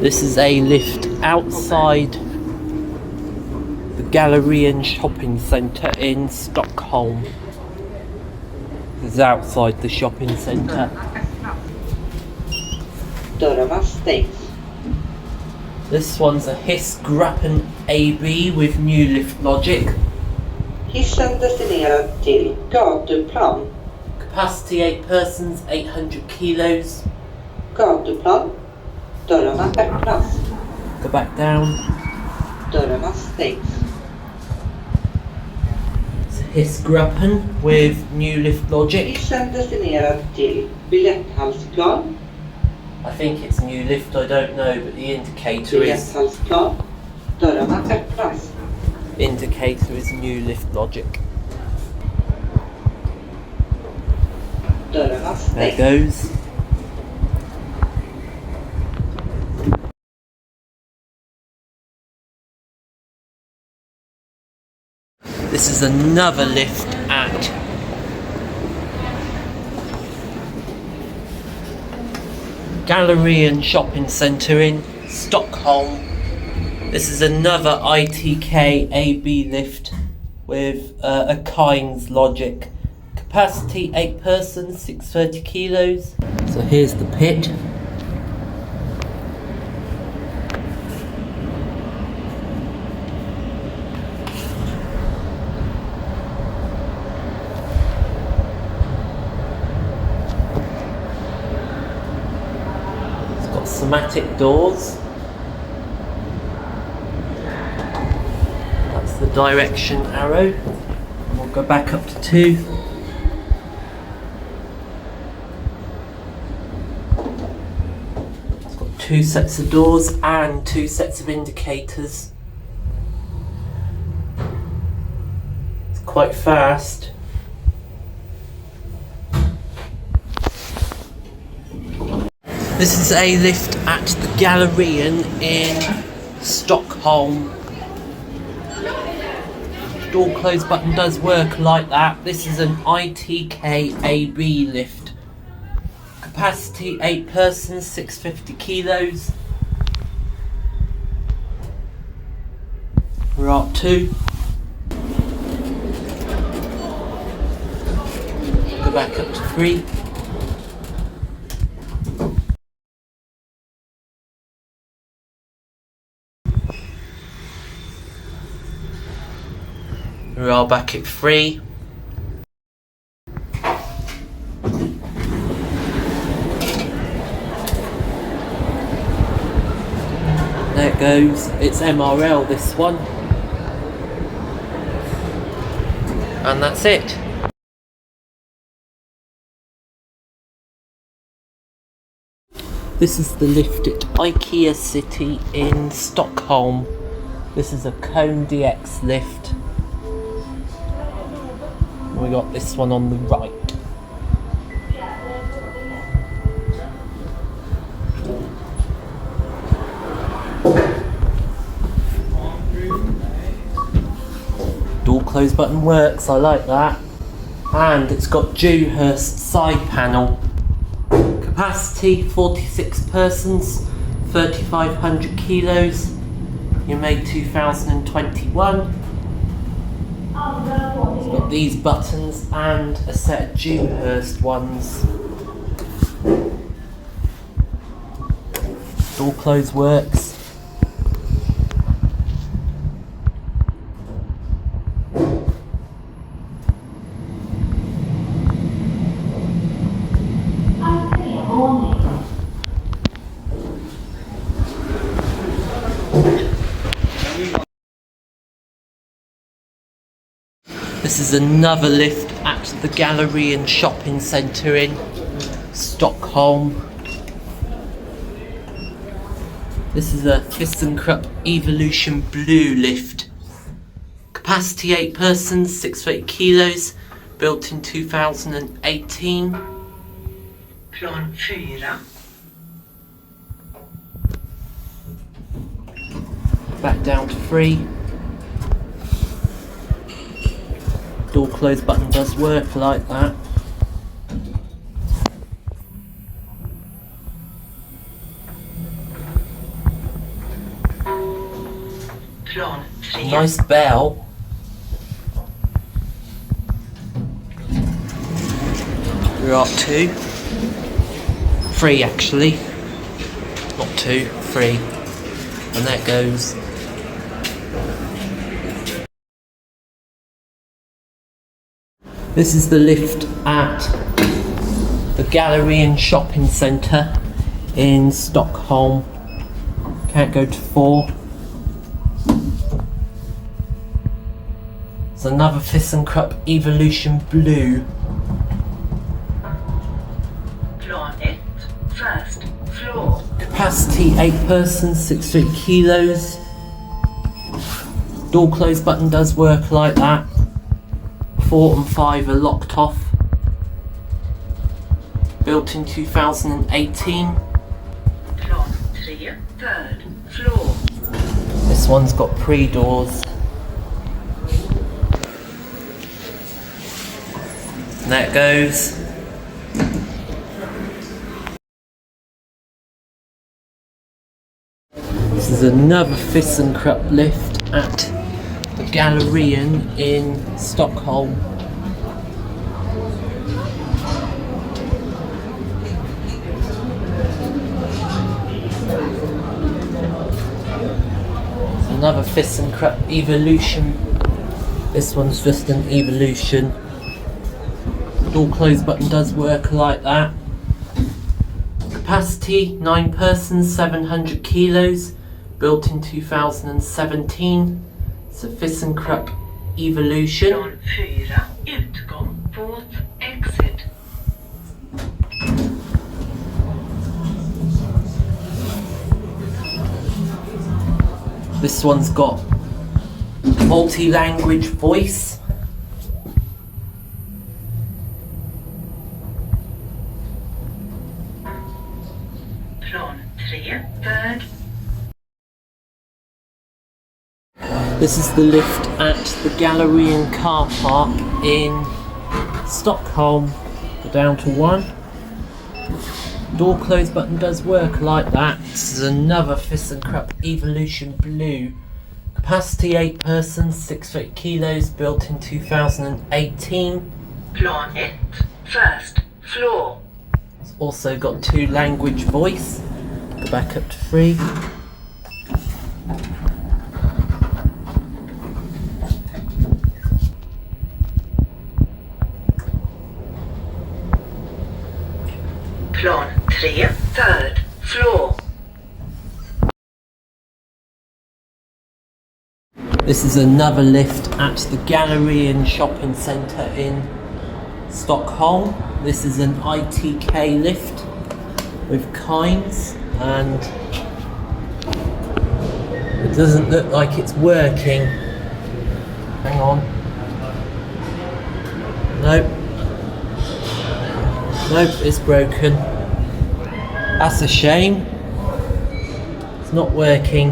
This is a lift outside the Gallerian shopping centre in Stockholm. This is outside the shopping centre. Dörrarna stängs. This one's a ThyssenKrupp AB with new lift logic. Hissen destinerad till gatuplan. Capacity 8 persons, 800 kilos. Gatuplan. Dörrarna öppnas. Go back down. Dörrarna stängs. ThyssenKrupp with new lift logic. Hissen destinerad till biljetthallsplan. I think it's new lift, I don't know, but the indicator is Dörrarna öppnas. new lift logic. Dörrarna There stängs. it goes. This is another lift at Gallerian shopping centre in Stockholm. This is another ITK AB lift with a Kynes logic. Capacity 8 persons, 630 kilos. So here's the pit. It's got somatic doors. That's the direction arrow. And we'll go back up to 2. It's got 2 sets of doors and 2 sets of indicators. It's quite fast. This is a lift at the Gallerian in Stockholm. Door close button does work like that. This is an ITK AB lift. Capacity 8 persons, 650 kilos. We're up 2. Go back up to 3. We are back at 3. There it goes. It's MRL, this one. And that's it. This is the lift at IKEA City in Stockholm. This is a Cone DX lift. We got this one on the right. Door close button works, I like that. And it's got Dewhurst side panel. Capacity 46 persons, 3,500 kilos. You made 2021. It's got these buttons and a set of Dewhurst ones. Door close works. This is another lift at the Gallerian shopping centre in Stockholm. This is a ThyssenKrupp Evolution Blue lift. Capacity 8 persons, 630 kilos, built in 2018. Plan 4. Back down to 3. Door close button does work like that. Nice bell. We're up 2. 3 actually. Not 2, 3. And there it goes. This is the lift at the Gallerian shopping centre in Stockholm. Can't go to 4. There's another ThyssenKrupp Evolution Blue. Plan 1, first floor. Capacity 8 persons, 68 kilos. Door close button does work like that. 4 and 5 are locked off. Built in 2018. Plan 3, third floor. This one's got pre-doors. And there it goes. This is another ThyssenKrupp lift at the Gallerian in Stockholm. Another ThyssenKrupp Evolution. This one's just an Evolution. Door close button does work like that. Capacity 9 persons, 700 kilos. Built in 2017. It's a ThyssenKrupp Evolution. Plan 4, utgång, fourth exit. This one's got multi-language voice. Plan 3, third. This is the lift at the Gallerian car park in Stockholm. Go down to 1. Door close button does work like that. This is another ThyssenKrupp Evolution Blue. Capacity 8 persons, 68 kilos, built in 2018. Plan 1, first floor. It's also got 2 language voice. Go back up to 3. Plan 3, third floor. This is another lift at the Gallerian shopping centre in Stockholm. This is an ITK lift with kinds, and it doesn't look like it's working. Hang on. Nope. Nope, it's broken. That's a shame. It's not working.